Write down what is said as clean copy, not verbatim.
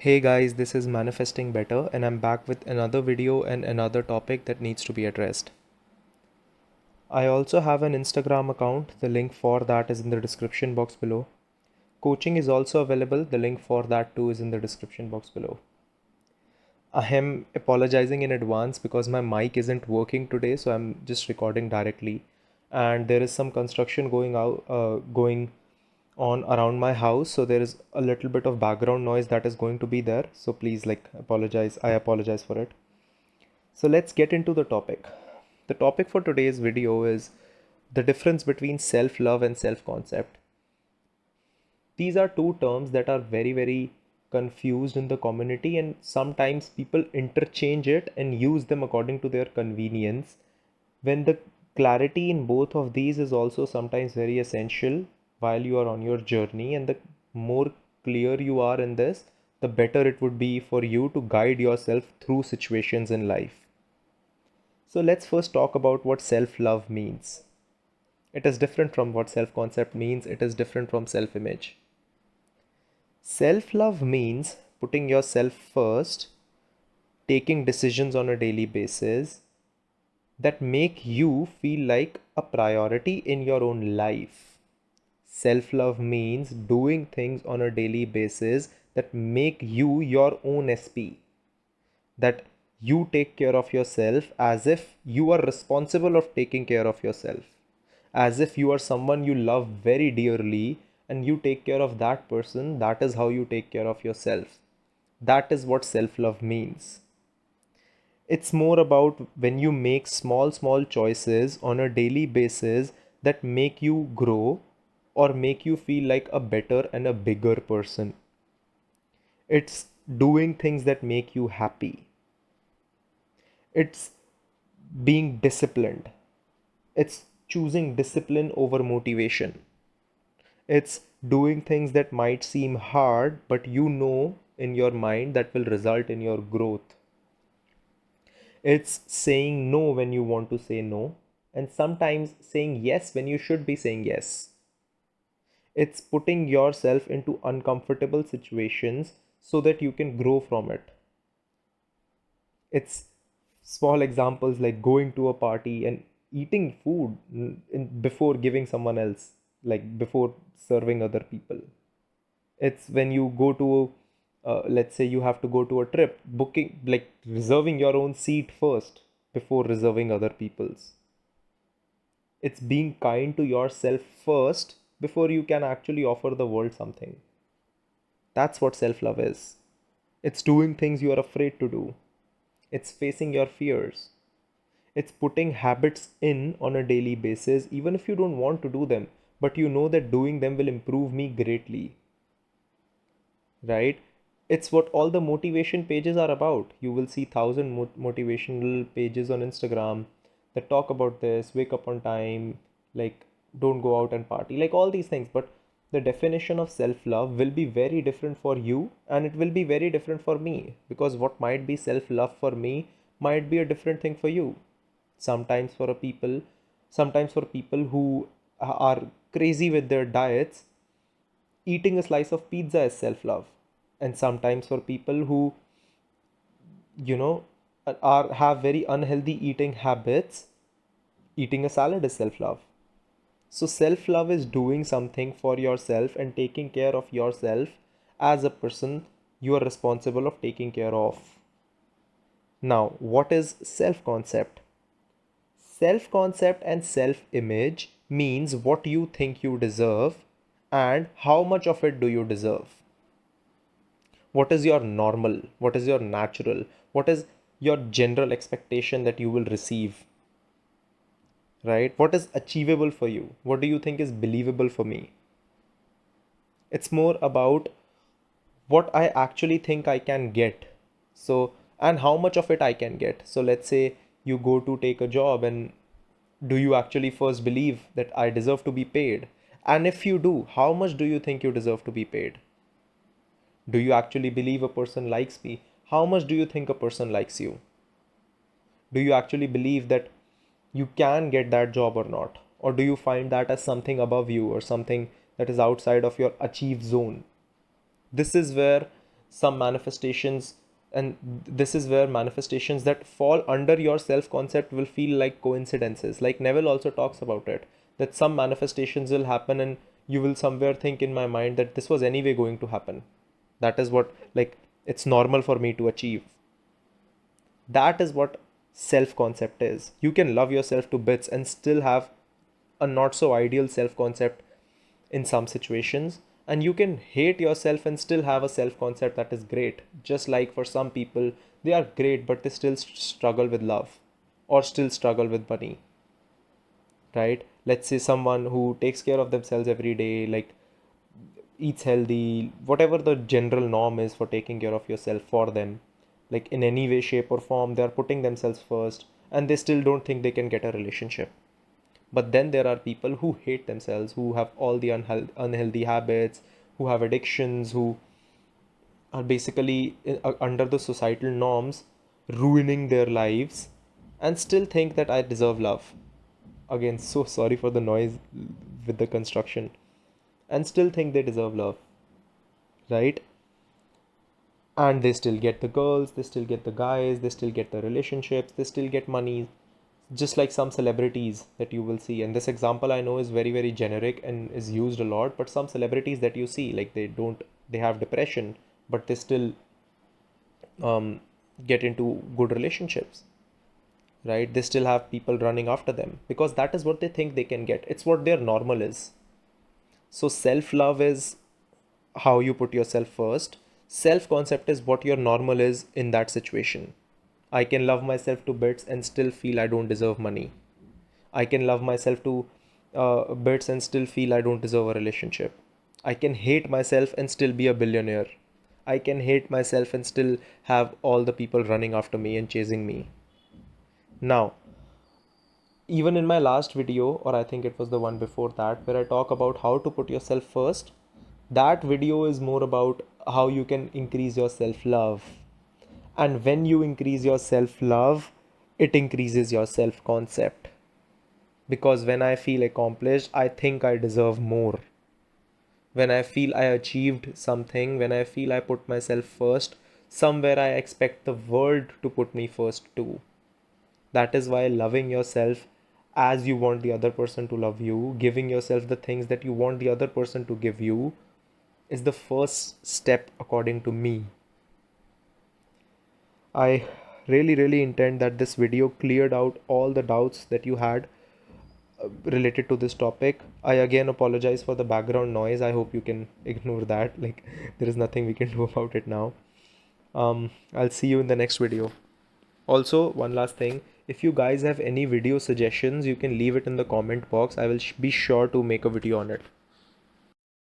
Hey guys, this is Manifesting Better, and I'm back with another video and another topic that needs to be addressed. I also have an Instagram account. The link for that is in the description box below. Coaching is also available. The link for that too is in the description box below. I am apologizing in advance because my mic isn't working today, so I'm just recording directly. And there is some construction going on around my house, so there is a little bit of background noise that is going to be there. So please, apologize. I apologize for it. So let's get into the topic. The topic for today's video is the difference between self-love and self-concept. These are two terms that are very confused in the community, and sometimes people interchange it and use them according to their convenience, when the clarity in both of these is also sometimes very essential while you are on your journey. And the more clear you are in this, the better it would be for you to guide yourself through situations in life. So let's first talk about what self-love means. It is different from what self-concept means. It is different from self-image. Self-love means putting yourself first, taking decisions on a daily basis that make you feel like a priority in your own life. Self-love means doing things on a daily basis that make you your own SP, that you take care of yourself as if you are responsible of taking care of yourself, as if you are someone you love very dearly and you take care of that person. That is how you take care of yourself. That is what self-love means. It's more about when you make small choices on a daily basis that make you grow or make you feel like a better and a bigger person. It's doing things that make you happy. It's being disciplined. It's choosing discipline over motivation. It's doing things that might seem hard, but you know in your mind that will result in your growth. It's saying no when you want to say no, and sometimes saying yes when you should be saying yes. It's putting yourself into uncomfortable situations so that you can grow from it. It's small examples like going to a party and eating food before giving someone else, like before serving other people. It's when you go to, let's say you have to go to a trip, booking, like reserving your own seat first before reserving other people's. It's being kind to yourself first before you can actually offer the world something. That's what self love is. It's doing things you are afraid to do, it's facing your fears, it's putting habits in on a daily basis, even if you don't want to do them, but you know that doing them will improve me greatly, right? It's what all the motivation pages are about. You will see thousand motivational pages on Instagram that talk about this: wake up on time, like don't go out and party, like all these things. But the definition of self-love will be very different for you, and it will be very different for me, because what might be self-love for me might be a different thing for you. Sometimes for a people, sometimes for people who are crazy with their diets, eating a slice of pizza is self love. And sometimes for people who, you know, are have very unhealthy eating habits, eating a salad is self love. So self love is doing something for yourself and taking care of yourself as a person you are responsible of taking care of. Now, what is self concept? Self concept and self image means what you think you deserve and how much of it do you deserve. What is your normal? What is your natural? What is your general expectation that you will receive? Right? What is achievable for you? What do you think is believable for me? It's more about what I actually think I can get. So, and how much of it I can get. So, let's say you go to take a job, and do you actually first believe that I deserve to be paid? And if you do, how much do you think you deserve to be paid? Do you actually believe a person likes me? How much do you think a person likes you? Do you actually believe that you can get that job or not? Or do you find that as something above you or something that is outside of your achieve zone? This is where some manifestations, and this is where manifestations that fall under your self concept will feel like coincidences. Like Neville also talks about it, that some manifestations will happen and you will somewhere think in my mind that this was anyway going to happen. That is what, like, it's normal for me to achieve. That is what self concept is. You can love yourself to bits and still have a not so ideal self concept in some situations, and you can hate yourself and still have a self concept that is great. Just like for some people, they are great but they still struggle with love or still struggle with money, right? Let's say someone who takes care of themselves every day, like eats healthy, whatever the general norm is for taking care of yourself for them, like in any way, shape, or form, they are putting themselves first and they still don't think they can get a relationship. But then there are people who hate themselves, who have all the unhealthy habits, who have addictions, who are basically under the societal norms, ruining their lives, and still think that I deserve love. Again, so sorry for the noise with the construction. And still think they deserve love, right? And they still get the girls, they still get the guys, they still get the relationships, they still get money, just like some celebrities that you will see. And this example I know is very, very generic and is used a lot, but some celebrities that you see, like they have depression, but they still um, get into good relationships, right? They still have people running after them because that is what they think they can get. It's what their normal is. So self love is how you put yourself first. Self concept is what your normal is in that situation. I can love myself to bits and still feel I don't deserve money. I can love myself to bits and still feel I don't deserve a relationship. I can hate myself and still be a billionaire. I can hate myself and still have all the people running after me and chasing me. Now, even in my last video, or I think it was the one before that, where I talk about how to put yourself first, that video is more about how you can increase your self love. And when you increase your self love, it increases your self concept. Because when I feel accomplished, I think I deserve more. When I feel I achieved something, when I feel I put myself first, somewhere I expect the world to put me first too. That is why loving yourself as you want the other person to love you, giving yourself the things that you want the other person to give you, is the first step according to me. I really, really intend that this video cleared out all the doubts that you had related to this topic. I again apologize for the background noise. I hope you can ignore that. Like, there is nothing we can do about it now. I'll see you in the next video. Also, one last thing, if you guys have any video suggestions, you can leave it in the comment box. I will be sure to make a video on it.